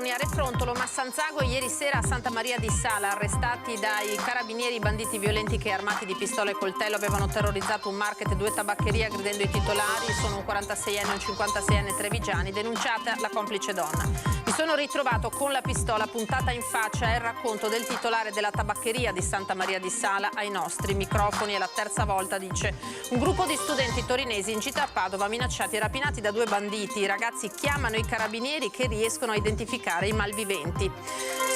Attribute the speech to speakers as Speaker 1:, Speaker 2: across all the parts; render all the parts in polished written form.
Speaker 1: giorni a Refrontolo, Massanzago e ieri sera a Santa Maria di Sala, arrestati dai carabinieri i banditi violenti che armati di pistola e coltello avevano terrorizzato un market e 2 tabaccherie aggredendo i titolari. Sono un 46enne e un 56enne trevigiani, denunciata la complice donna. Mi sono ritrovato con la pistola puntata in faccia, è il racconto del titolare della tabaccheria di Santa Maria di Sala ai nostri microfoni. È la terza volta, dice. Un gruppo di studenti torinesi in gita a Padova minacciati e rapinati da 2 banditi. I ragazzi chiamano i carabinieri che riescono a identificare i malviventi.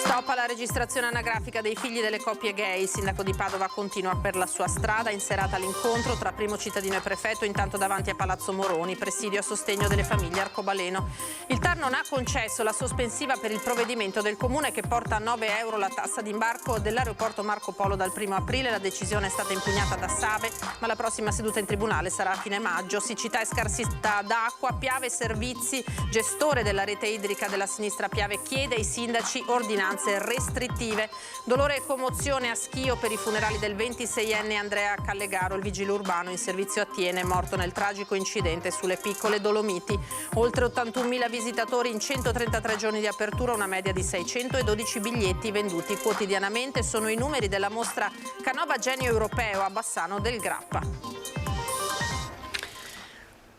Speaker 1: Stop alla registrazione anagrafica dei figli delle coppie gay. Il sindaco di Padova continua per la sua strada. In serata l'incontro tra primo cittadino e prefetto, intanto davanti a Palazzo Moroni, presidio a sostegno delle famiglie arcobaleno. Il TAR non ha concesso la sospensiva per il provvedimento del comune che porta a 9 euro la tassa d'imbarco dell'aeroporto Marco Polo dal 1° aprile. La decisione è stata impugnata da Save, ma la prossima seduta in tribunale sarà a fine maggio. Siccità e scarsità d'acqua, Piave Servizi, gestore della rete idrica della sinistra Piave, chiede ai sindaci ordinanze restrittive. Dolore e commozione a Schio per i funerali del 26enne Andrea Callegaro, il vigile urbano in servizio a Tiene, morto nel tragico incidente sulle Piccole Dolomiti. Oltre 81.000 visitatori in 133 giorni di apertura, una media di 612 biglietti venduti quotidianamente. Sono i numeri della mostra Canova Genio Europeo a Bassano del Grappa.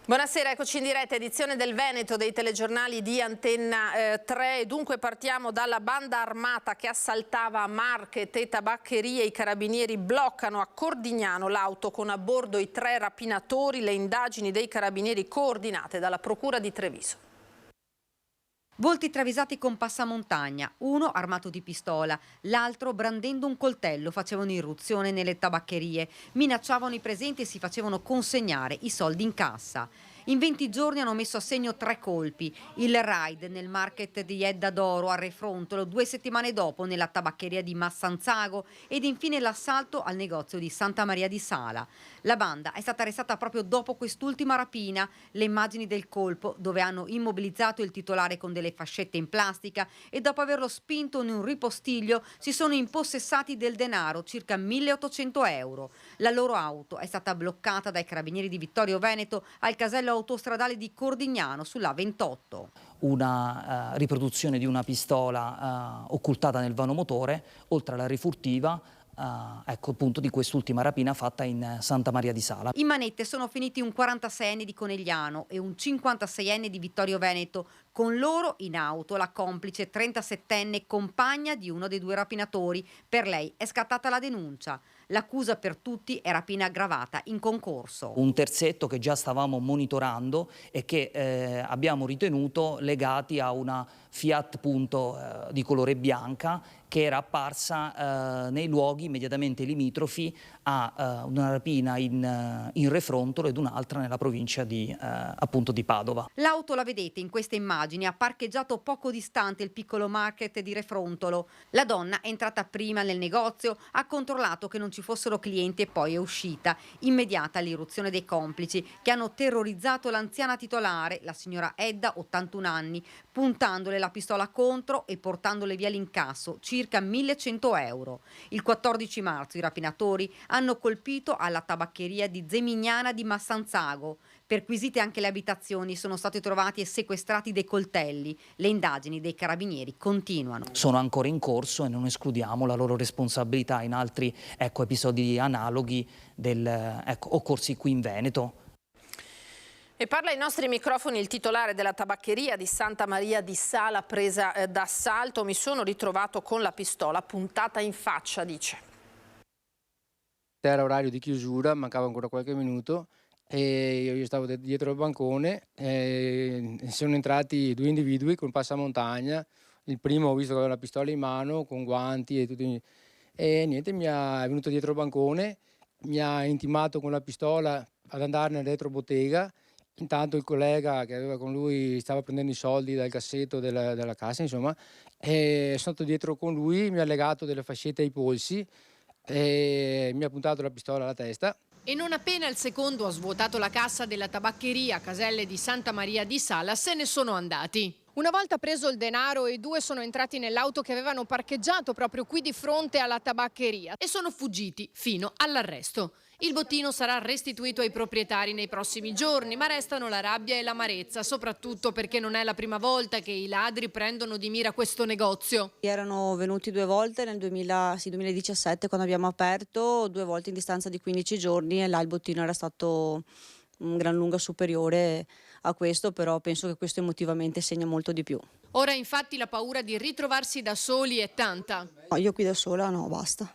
Speaker 1: Buonasera, eccoci in diretta, edizione del Veneto dei telegiornali di Antenna 3. Dunque partiamo dalla banda armata che assaltava market e tabaccherie. I carabinieri bloccano a Cordignano l'auto con a bordo i 3 rapinatori. Le indagini dei carabinieri coordinate dalla Procura di Treviso.
Speaker 2: Volti travisati con passamontagna, uno armato di pistola, l'altro brandendo un coltello, facevano irruzione nelle tabaccherie, minacciavano i presenti e si facevano consegnare i soldi in cassa. In 20 giorni hanno messo a segno 3 colpi, il raid nel market di Edda d'Oro a Refrontolo, 2 settimane dopo nella tabaccheria di Massanzago ed infine l'assalto al negozio di Santa Maria di Sala. La banda è stata arrestata proprio dopo quest'ultima rapina. Le immagini del colpo, dove hanno immobilizzato il titolare con delle fascette in plastica e dopo averlo spinto in un ripostiglio si sono impossessati del denaro, circa 1.800 euro. La loro auto è stata bloccata dai carabinieri di Vittorio Veneto al casello autostradale di Cordignano sulla 28.
Speaker 3: Una riproduzione di una pistola occultata nel vano motore, oltre alla rifurtiva, ecco appunto di quest'ultima rapina fatta in Santa Maria di Sala.
Speaker 2: In manette sono finiti un 46enne di Conegliano e un 56enne di Vittorio Veneto. Con loro in auto la complice 37enne compagna di uno dei 2 rapinatori. Per lei è scattata la denuncia. L'accusa per tutti è rapina aggravata in concorso.
Speaker 3: Un terzetto che già stavamo monitorando e che abbiamo ritenuto legati a una Fiat Punto di colore bianca che era apparsa nei luoghi immediatamente limitrofi a una rapina in Refrontolo ed un'altra nella provincia di, appunto di Padova.
Speaker 2: L'auto la vedete in queste immagini, ha parcheggiato poco distante il piccolo market di Refrontolo. La donna è entrata prima nel negozio, ha controllato che non ci fossero clienti e poi è uscita. Immediata l'irruzione dei complici che hanno terrorizzato l'anziana titolare, la signora Edda, 81 anni, puntandole la pistola contro e portandole via l'incasso, circa 1.100 euro. Il 14 marzo i rapinatori hanno colpito alla tabaccheria di Zemignana di Massanzago. Perquisite anche le abitazioni, sono stati trovati e sequestrati dei coltelli. Le indagini dei carabinieri continuano.
Speaker 3: Sono ancora in corso e non escludiamo la loro responsabilità in altri episodi analoghi occorsi qui in Veneto.
Speaker 1: E parla ai nostri microfoni il titolare della tabaccheria di Santa Maria di Sala presa d'assalto. Mi sono ritrovato con la pistola puntata in faccia, dice.
Speaker 4: Era orario di chiusura, mancava ancora qualche minuto e io stavo dietro al bancone e sono entrati 2 individui con passamontagna. Il primo ho visto che aveva la pistola in mano con guanti e tutto, e niente, è venuto dietro il bancone, mi ha intimato con la pistola ad andare nel retrobottega. Intanto il collega che aveva con lui stava prendendo i soldi dal cassetto della cassa, insomma, e sono stato dietro con lui, mi ha legato delle fascette ai polsi e mi ha puntato la pistola alla testa.
Speaker 5: E non appena il secondo ha svuotato la cassa della tabaccheria Caselle di Santa Maria di Sala, se ne sono andati. Una volta preso il denaro, i 2 sono entrati nell'auto che avevano parcheggiato proprio qui di fronte alla tabaccheria e sono fuggiti fino all'arresto. Il bottino sarà restituito ai proprietari nei prossimi giorni, ma restano la rabbia e l'amarezza, soprattutto perché non è la prima volta che i ladri prendono di mira questo negozio.
Speaker 6: Erano venuti 2 volte nel 2017 quando abbiamo aperto, 2 volte in distanza di 15 giorni e là il bottino era stato un gran lunga superiore a questo, però penso che questo emotivamente segna molto di più.
Speaker 5: Ora infatti la paura di ritrovarsi da soli è tanta.
Speaker 6: No, io qui da sola no, basta.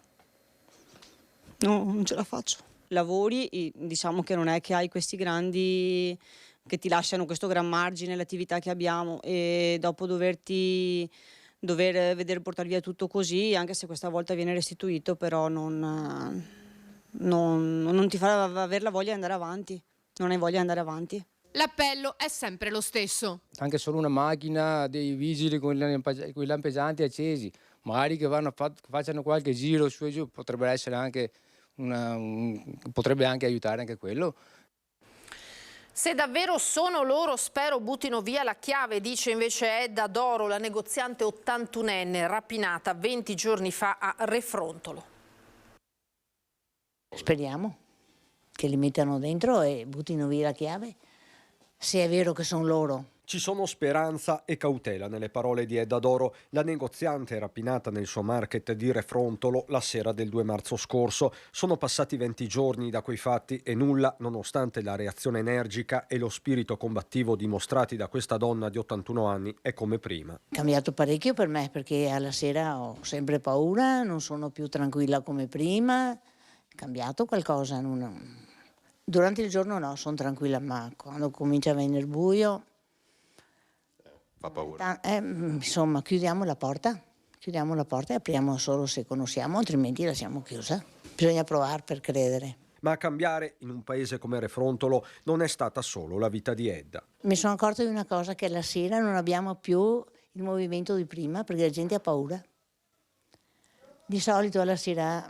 Speaker 6: No, non ce la faccio. Lavori, diciamo che non è che hai questi grandi, che ti lasciano questo gran margine, l'attività che abbiamo, e dopo dover vedere portare via tutto così, anche se questa volta viene restituito, però non ti fa avere la voglia di andare avanti, non hai voglia di andare avanti.
Speaker 5: L'appello è sempre lo stesso.
Speaker 4: Anche solo una macchina, dei vigili con i lampeggianti accesi, magari che facciano qualche giro su e giù, potrebbe essere anche potrebbe anche aiutare anche quello.
Speaker 1: Se davvero sono loro, spero buttino via la chiave, dice invece Edda Doro, la negoziante 81enne rapinata 20 giorni fa a Refrontolo.
Speaker 7: Speriamo che li mettano dentro e buttino via la chiave, se è vero che sono loro.
Speaker 8: Ci sono speranza e cautela nelle parole di Edda Doro, la negoziante rapinata nel suo market di Refrontolo la sera del 2 marzo scorso. Sono passati 20 giorni da quei fatti e nulla, nonostante la reazione energica e lo spirito combattivo dimostrati da questa donna di 81 anni, è come prima.
Speaker 7: È cambiato parecchio per me, perché alla sera ho sempre paura, non sono più tranquilla come prima, è cambiato qualcosa. Durante il giorno no, sono tranquilla, ma quando comincia a venire buio...
Speaker 8: Fa paura.
Speaker 7: Insomma, chiudiamo la porta e apriamo solo se conosciamo, altrimenti lasciamo chiusa. Bisogna provare per credere.
Speaker 8: Ma a cambiare in un paese come Refrontolo non è stata solo la vita di Edda.
Speaker 7: Mi sono accorta di una cosa, che la sera non abbiamo più il movimento di prima, perché la gente ha paura. Di solito alla sera,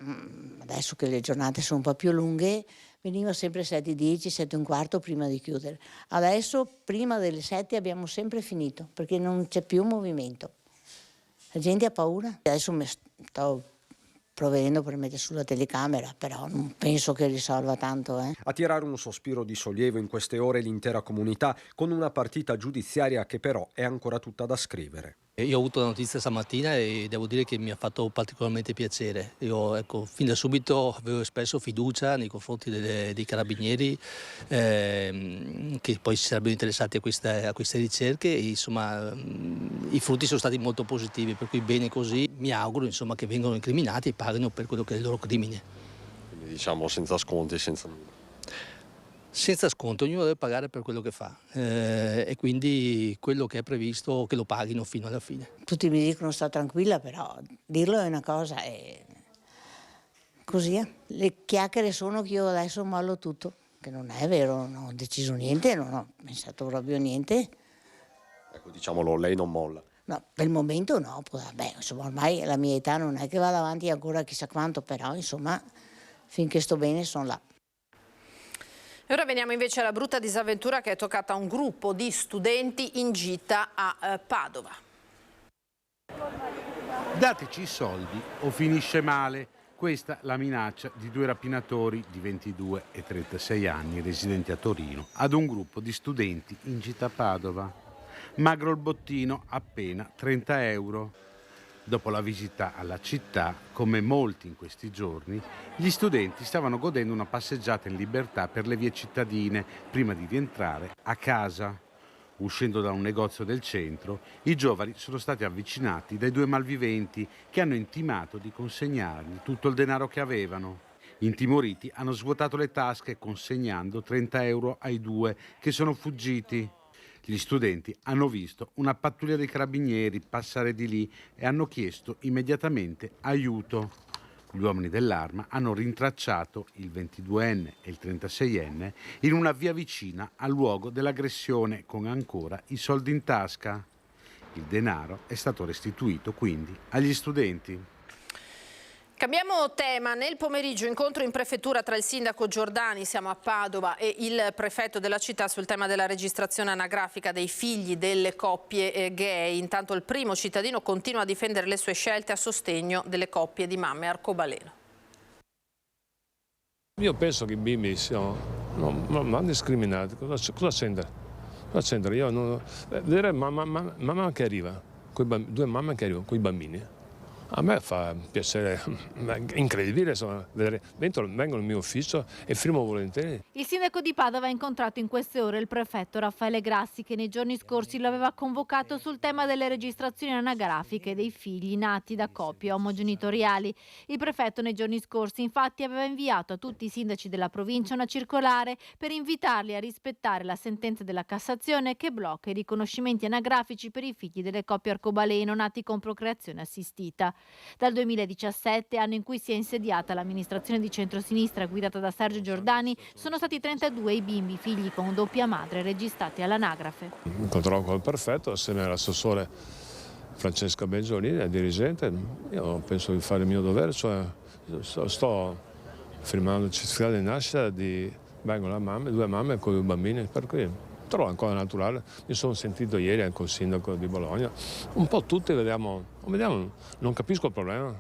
Speaker 7: adesso che le giornate sono un po' più lunghe, veniva sempre 7:10, 7:15 prima di chiudere. Adesso prima delle 7 abbiamo sempre finito, perché non c'è più movimento. La gente ha paura. Adesso mi sto provvedendo per mettere sulla telecamera, però non penso che risolva tanto.
Speaker 8: A tirare un sospiro di sollievo in queste ore l'intera comunità, con una partita giudiziaria che però è ancora tutta da scrivere.
Speaker 9: Io ho avuto la notizia stamattina e devo dire che mi ha fatto particolarmente piacere. Io, fin da subito avevo espresso fiducia nei confronti dei carabinieri che poi si sarebbero interessati a queste ricerche e insomma i frutti sono stati molto positivi, per cui bene così. Mi auguro insomma che vengano incriminati e paghino per quello che è il loro crimine.
Speaker 8: Quindi diciamo senza sconti, senza nulla.
Speaker 9: Senza sconto, ognuno deve pagare per quello che fa e quindi quello che è previsto che lo paghino fino alla fine.
Speaker 7: Tutti mi dicono sta tranquilla, però dirlo è una cosa e così è. Le chiacchiere sono che io adesso mollo tutto, che non è vero, non ho deciso niente, non ho pensato proprio niente.
Speaker 8: Ecco, diciamolo, lei non molla.
Speaker 7: No, per il momento no, beh, insomma ormai la mia età non è che vada avanti ancora chissà quanto, però insomma finché sto bene sono là.
Speaker 1: E ora veniamo invece alla brutta disavventura che è toccata a un gruppo di studenti in gita a Padova.
Speaker 10: Dateci i soldi o finisce male. Questa la minaccia di 2 rapinatori di 22 e 36 anni residenti a Torino ad un gruppo di studenti in gita a Padova. Magro il bottino, appena 30 euro. Dopo la visita alla città, come molti in questi giorni, gli studenti stavano godendo una passeggiata in libertà per le vie cittadine prima di rientrare a casa. Uscendo da un negozio del centro, i giovani sono stati avvicinati dai 2 malviventi che hanno intimato di consegnargli tutto il denaro che avevano. Intimoriti hanno svuotato le tasche consegnando 30 euro ai 2 che sono fuggiti. Gli studenti hanno visto una pattuglia dei carabinieri passare di lì e hanno chiesto immediatamente aiuto. Gli uomini dell'arma hanno rintracciato il 22enne e il 36enne in una via vicina al luogo dell'aggressione con ancora i soldi in tasca. Il denaro è stato restituito quindi agli studenti.
Speaker 1: Cambiamo tema. Nel pomeriggio incontro in prefettura tra il sindaco Giordani, siamo a Padova, e il prefetto della città sul tema della registrazione anagrafica dei figli delle coppie gay. Intanto il primo cittadino continua a difendere le sue scelte a sostegno delle coppie di mamme arcobaleno.
Speaker 11: Io penso che i bimbi siano non discriminati. Cosa c'entra? Io non... Vedere mamma che arriva, due mamme che arrivano con i bambini. A me fa piacere, è incredibile, insomma, vedere. Vengono nel mio ufficio e firmo volentieri.
Speaker 12: Il sindaco di Padova ha incontrato in queste ore il prefetto Raffaele Grassi, che nei giorni scorsi lo aveva convocato sul tema delle registrazioni anagrafiche dei figli nati da coppie omogenitoriali. Il prefetto nei giorni scorsi infatti aveva inviato a tutti i sindaci della provincia una circolare per invitarli a rispettare la sentenza della Cassazione che blocca i riconoscimenti anagrafici per i figli delle coppie arcobaleno nati con procreazione assistita. Dal 2017, anno in cui si è insediata l'amministrazione di centrosinistra guidata da Sergio Giordani, sono stati 32 i bimbi figli con doppia madre registrati all'anagrafe.
Speaker 11: Incontrò col prefetto assieme all'assessore Francesca Bengiolini, la dirigente. Io penso di fare il mio dovere, cioè sto firmando il certificato di nascita vengono due mamme con i bambini, per cui trovo ancora naturale. Mi sono sentito ieri anche il sindaco di Bologna. Un po' tutti vediamo, non capisco il problema,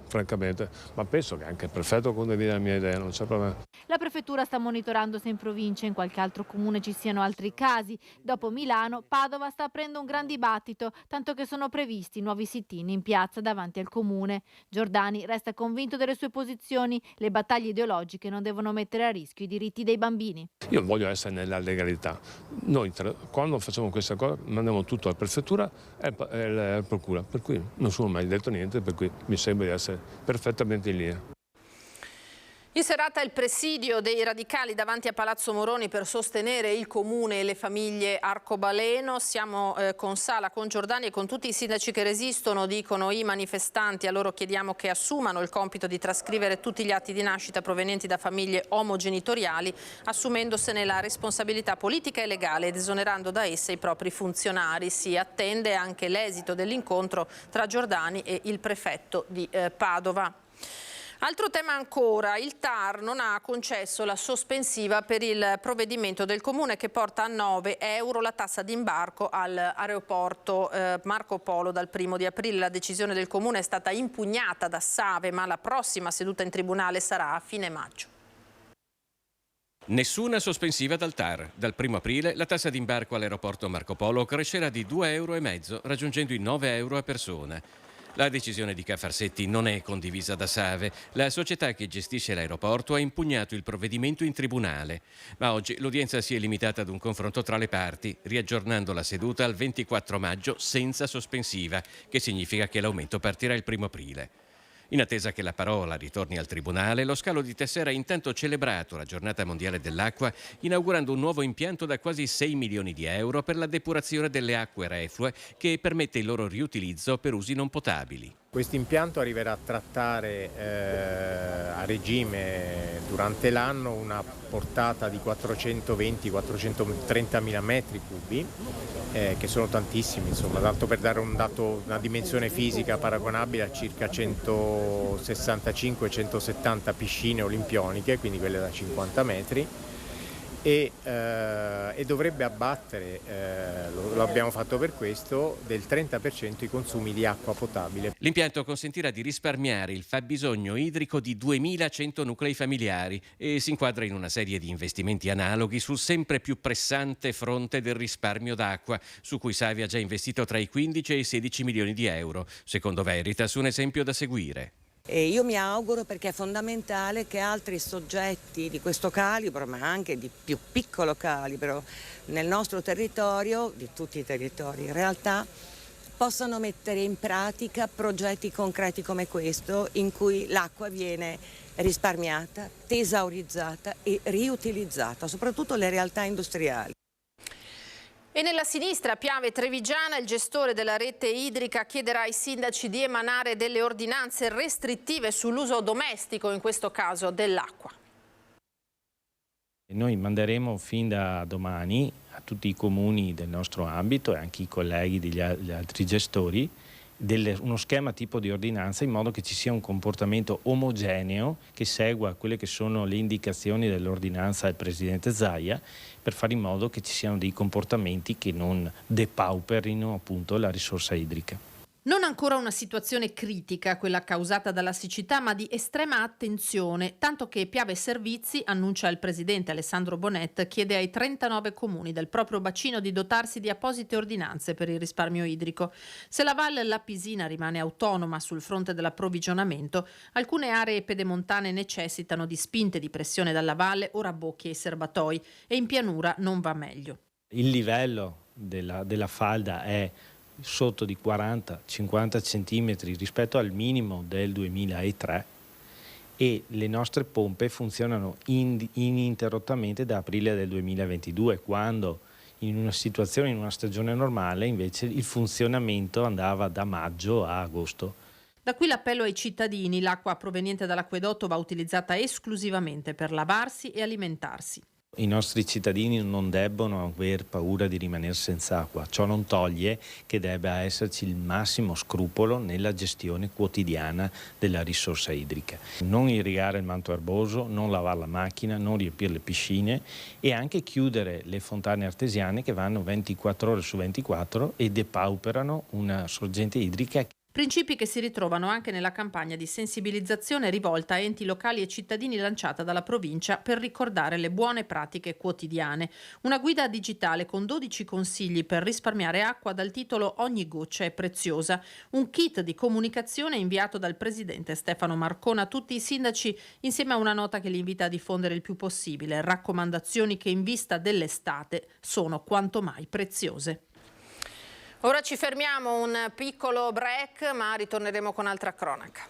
Speaker 11: francamente, ma penso che anche il prefetto condivida la mia idea, non c'è problema.
Speaker 12: La prefettura sta monitorando se in provincia e in qualche altro comune ci siano altri casi. Dopo Milano, Padova sta aprendo un gran dibattito, tanto che sono previsti nuovi sit-in in piazza davanti al comune. Giordani resta convinto delle sue posizioni. Le battaglie ideologiche non devono mettere a rischio i diritti dei bambini.
Speaker 11: Io voglio essere nella legalità. Noi quando facciamo questa cosa mandiamo tutto alla prefettura e alla procura, per cui non sono mai detto niente, per cui mi sembra di essere perfettamente in linea.
Speaker 1: In serata il presidio dei radicali davanti a Palazzo Moroni per sostenere il comune e le famiglie arcobaleno. Siamo con Sala, con Giordani e con tutti i sindaci che resistono, dicono i manifestanti. A loro chiediamo che assumano il compito di trascrivere tutti gli atti di nascita provenienti da famiglie omogenitoriali, assumendosene la responsabilità politica e legale ed esonerando da esse i propri funzionari. Si attende anche l'esito dell'incontro tra Giordani e il prefetto di Padova. Altro tema ancora, il TAR non ha concesso la sospensiva per il provvedimento del Comune che porta a 9 euro la tassa d'imbarco all'aeroporto Marco Polo dal 1° di aprile. La decisione del Comune è stata impugnata da Save, ma la prossima seduta in tribunale sarà a fine maggio.
Speaker 13: Nessuna sospensiva dal TAR. Dal 1° aprile la tassa d'imbarco all'aeroporto Marco Polo crescerà di 2,5 euro, raggiungendo i 9 euro a persona. La decisione di Cafarsetti non è condivisa da Save. La società che gestisce l'aeroporto ha impugnato il provvedimento in tribunale. Ma oggi l'udienza si è limitata ad un confronto tra le parti, riaggiornando la seduta al 24 maggio senza sospensiva, che significa che l'aumento partirà il 1° aprile. In attesa che la parola ritorni al tribunale, lo scalo di Tessera ha intanto celebrato la giornata mondiale dell'acqua, inaugurando un nuovo impianto da quasi 6 milioni di euro per la depurazione delle acque reflue che permette il loro riutilizzo per usi non potabili.
Speaker 14: Questo impianto arriverà a trattare a regime durante l'anno una portata di 420-430 mila metri cubi, che sono tantissimi, insomma, tanto per dare una dimensione fisica paragonabile a circa 165-170 piscine olimpioniche, quindi quelle da 50 metri. E dovrebbe abbattere, lo abbiamo fatto per questo, del 30% i consumi di acqua potabile.
Speaker 13: L'impianto consentirà di risparmiare il fabbisogno idrico di 2100 nuclei familiari e si inquadra in una serie di investimenti analoghi sul sempre più pressante fronte del risparmio d'acqua, su cui Save ha già investito tra i 15 e i 16 milioni di euro, secondo Veritas un esempio da seguire.
Speaker 15: E io mi auguro, perché è fondamentale, che altri soggetti di questo calibro, ma anche di più piccolo calibro, nel nostro territorio, di tutti i territori in realtà, possano mettere in pratica progetti concreti come questo, in cui l'acqua viene risparmiata, tesaurizzata e riutilizzata, soprattutto le realtà industriali.
Speaker 1: E nella sinistra Piave Trevigiana, il gestore della rete idrica chiederà ai sindaci di emanare delle ordinanze restrittive sull'uso domestico, in questo caso dell'acqua.
Speaker 16: Noi manderemo fin da domani a tutti i comuni del nostro ambito e anche i colleghi degli altri gestori uno schema tipo di ordinanza, in modo che ci sia un comportamento omogeneo che segua quelle che sono le indicazioni dell'ordinanza del Presidente Zaia, per fare in modo che ci siano dei comportamenti che non depauperino appunto la risorsa idrica.
Speaker 1: Non ancora una situazione critica, quella causata dalla siccità, ma di estrema attenzione, tanto che Piave Servizi, annuncia il presidente Alessandro Bonet, chiede ai 39 comuni del proprio bacino di dotarsi di apposite ordinanze per il risparmio idrico. Se la Val Lapisina rimane autonoma sul fronte dell'approvvigionamento, alcune aree pedemontane necessitano di spinte di pressione dalla valle o rabbocchi ai serbatoi e in pianura non va meglio.
Speaker 16: Il livello della falda è sotto di 40-50 centimetri rispetto al minimo del 2003 e le nostre pompe funzionano ininterrottamente da aprile del 2022, quando in una stagione normale invece il funzionamento andava da maggio a agosto.
Speaker 1: Da qui l'appello ai cittadini: l'acqua proveniente dall'acquedotto va utilizzata esclusivamente per lavarsi e alimentarsi.
Speaker 16: I nostri cittadini non debbono aver paura di rimanere senza acqua. Ciò non toglie che debba esserci il massimo scrupolo nella gestione quotidiana della risorsa idrica. Non irrigare il manto erboso, non lavare la macchina, non riempire le piscine e anche chiudere le fontane artesiane che vanno 24 ore su 24 e depauperano una sorgente idrica.
Speaker 1: Principi che si ritrovano anche nella campagna di sensibilizzazione rivolta a enti locali e cittadini lanciata dalla provincia per ricordare le buone pratiche quotidiane. Una guida digitale con 12 consigli per risparmiare acqua dal titolo Ogni goccia è preziosa. Un kit di comunicazione inviato dal presidente Stefano Marcona a tutti i sindaci insieme a una nota che li invita a diffondere il più possibile. Raccomandazioni che in vista dell'estate sono quanto mai preziose. Ora ci fermiamo, un piccolo break, ma ritorneremo con altra cronaca.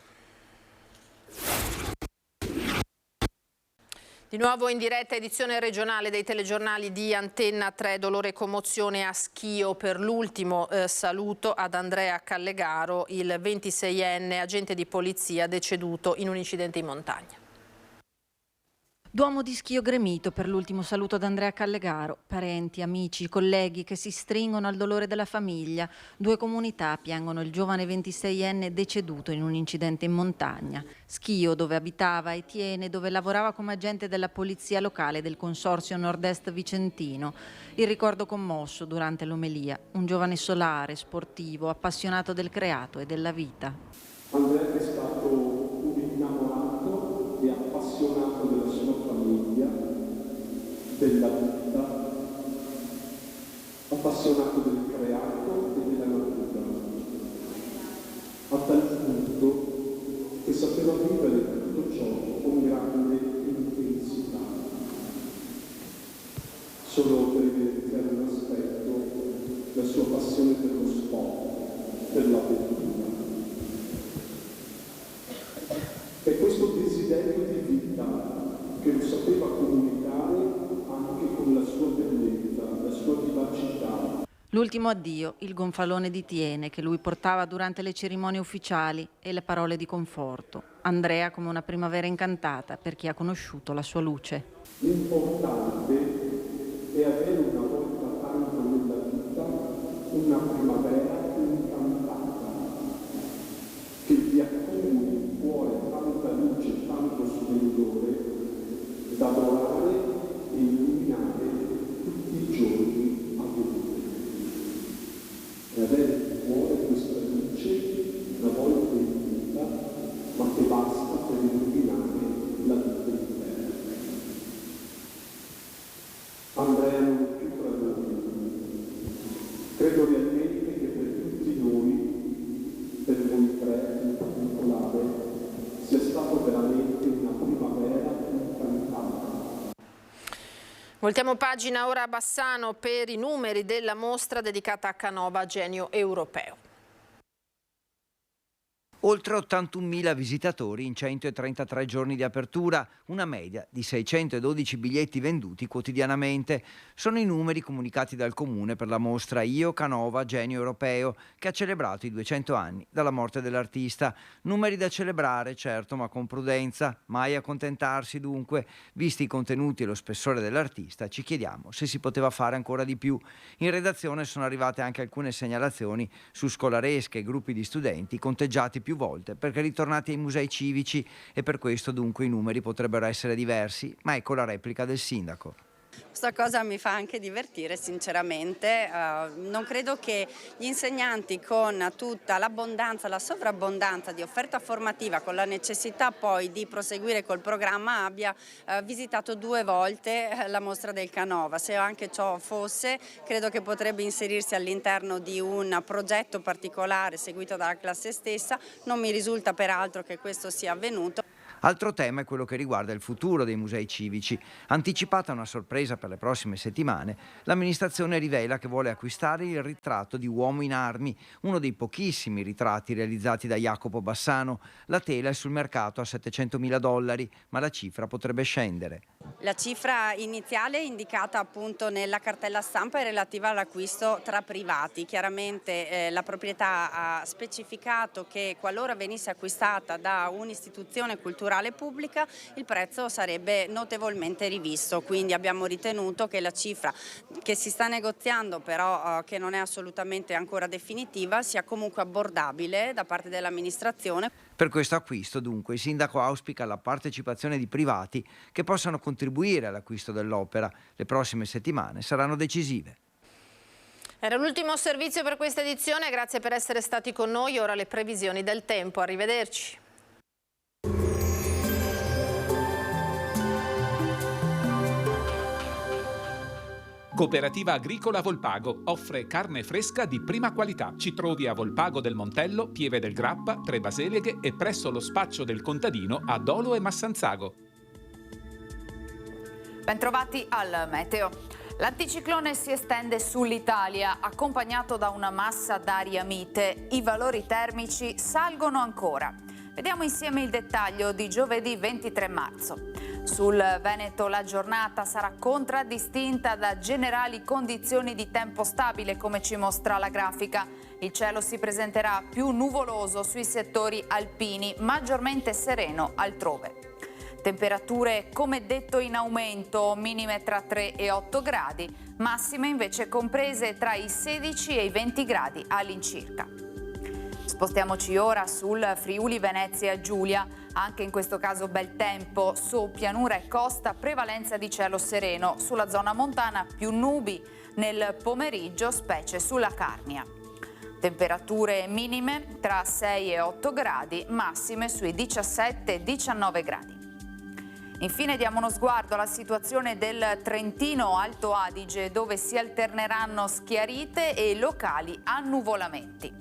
Speaker 1: Di nuovo in diretta edizione regionale dei telegiornali di Antenna 3, dolore e commozione a Schio per l'ultimo saluto ad Andrea Callegaro, il 26enne agente di polizia deceduto in un incidente in montagna.
Speaker 17: Duomo di Schio gremito per l'ultimo saluto ad Andrea Callegaro. Parenti, amici, colleghi che si stringono al dolore della famiglia. Due comunità piangono il giovane 26enne deceduto in un incidente in montagna. Schio, dove abitava, e Tiene, dove lavorava come agente della polizia locale del Consorzio Nord-Est Vicentino. Il ricordo commosso durante l'omelia. Un giovane solare, sportivo, appassionato del creato e della vita.
Speaker 18: Andrea è stato un innamorato e appassionato della sua famiglia, della vita, appassionato del creato e della natura, a tal punto che sapeva vivere tutto ciò con grande intensità. Solo per evidenziare un aspetto, la sua passione per lo sport, per l'avventura. E questo desiderio di vita che lo sapeva comunicare anche con la sua bellezza, la sua vivacità.
Speaker 17: L'ultimo addio, il gonfalone di Tiene che lui portava durante le cerimonie ufficiali e le parole di conforto. Andrea come una primavera incantata per chi ha conosciuto la sua luce.
Speaker 18: L'importante è avere una volta tanto nella vita una primavera incantata che vi accumuli in cuore tanta luce, tanto splendore da adorare e illuminare tutti i giorni a venire. E avere in cuore questa luce una volta in vita, ma che basta per illuminare la vita intera. Andrea non è più tra noi. Credo realmente che per tutti noi, per voi tre in particolare, sia stato veramente una primavera incantata.
Speaker 1: Voltiamo pagina ora a Bassano per i numeri della mostra dedicata a Canova Genio Europeo.
Speaker 19: Oltre 81.000 visitatori in 133 giorni di apertura, una media di 612 biglietti venduti quotidianamente. Sono i numeri comunicati dal Comune per la mostra Io Canova Genio Europeo, che ha celebrato i 200 anni dalla morte dell'artista. Numeri da celebrare, certo, ma con prudenza, mai accontentarsi dunque. Visti i contenuti e lo spessore dell'artista, ci chiediamo se si poteva fare ancora di più. In redazione sono arrivate anche alcune segnalazioni su scolaresche e gruppi di studenti conteggiati più volte perché ritornati ai musei civici, e per questo dunque i numeri potrebbero essere diversi, ma ecco la replica del sindaco.
Speaker 20: Questa cosa mi fa anche divertire sinceramente, non credo che gli insegnanti con tutta l'abbondanza, la sovrabbondanza di offerta formativa, con la necessità poi di proseguire col programma, abbia visitato 2 volte la mostra del Canova. Se anche ciò fosse, credo che potrebbe inserirsi all'interno di un progetto particolare seguito dalla classe stessa, non mi risulta peraltro che questo sia avvenuto.
Speaker 19: Altro tema è quello che riguarda il futuro dei musei civici. Anticipata una sorpresa per le prossime settimane, l'amministrazione rivela che vuole acquistare il ritratto di Uomo in armi, uno dei pochissimi ritratti realizzati da Jacopo Bassano. La tela è sul mercato a $700.000, ma la cifra potrebbe scendere.
Speaker 20: La cifra iniziale indicata appunto nella cartella stampa è relativa all'acquisto tra privati. Chiaramente la proprietà ha specificato che qualora venisse acquistata da un'istituzione culturale pubblica il prezzo sarebbe notevolmente rivisto, quindi abbiamo ritenuto che la cifra che si sta negoziando, però che non è assolutamente ancora definitiva, sia comunque abbordabile da parte dell'amministrazione.
Speaker 19: Per questo acquisto, dunque, il sindaco auspica la partecipazione di privati che possano contribuire all'acquisto dell'opera. Le prossime settimane saranno decisive.
Speaker 1: Era l'ultimo servizio per questa edizione, grazie per essere stati con noi. Ora le previsioni del tempo, arrivederci.
Speaker 21: Cooperativa Agricola Volpago offre carne fresca di prima qualità. Ci trovi a Volpago del Montello, Pieve del Grappa, Tre Baseleghe e presso lo spaccio del contadino a Dolo e Massanzago.
Speaker 22: Bentrovati al meteo. L'anticiclone si estende sull'Italia, accompagnato da una massa d'aria mite. I valori termici salgono ancora. Vediamo insieme il dettaglio di giovedì 23 marzo. Sul Veneto la giornata sarà contraddistinta da generali condizioni di tempo stabile, come ci mostra la grafica. Il cielo si presenterà più nuvoloso sui settori alpini, maggiormente sereno altrove. Temperature, come detto, in aumento, minime tra 3 e 8 gradi, massime invece comprese tra i 16 e i 20 gradi all'incirca. Spostiamoci ora sul Friuli Venezia Giulia, anche in questo caso bel tempo, su pianura e costa prevalenza di cielo sereno, sulla zona montana più nubi nel pomeriggio, specie sulla Carnia. Temperature minime tra 6 e 8 gradi, massime sui 17 e 19 gradi. Infine diamo uno sguardo alla situazione del Trentino Alto Adige, dove si alterneranno schiarite e locali annuvolamenti.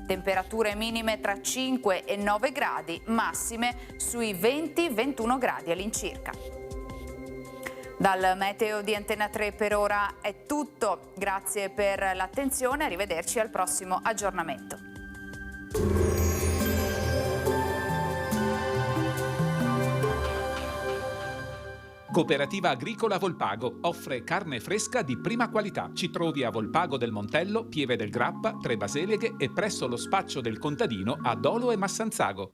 Speaker 22: Temperature minime tra 5 e 9 gradi, massime sui 20-21 gradi all'incirca. Dal meteo di Antena 3 per ora è tutto. Grazie per l'attenzione, arrivederci al prossimo aggiornamento.
Speaker 21: Cooperativa Agricola Volpago offre carne fresca di prima qualità. Ci trovi a Volpago del Montello, Pieve del Grappa, Tre Baseleghe e presso lo spaccio del contadino a Dolo e Massanzago.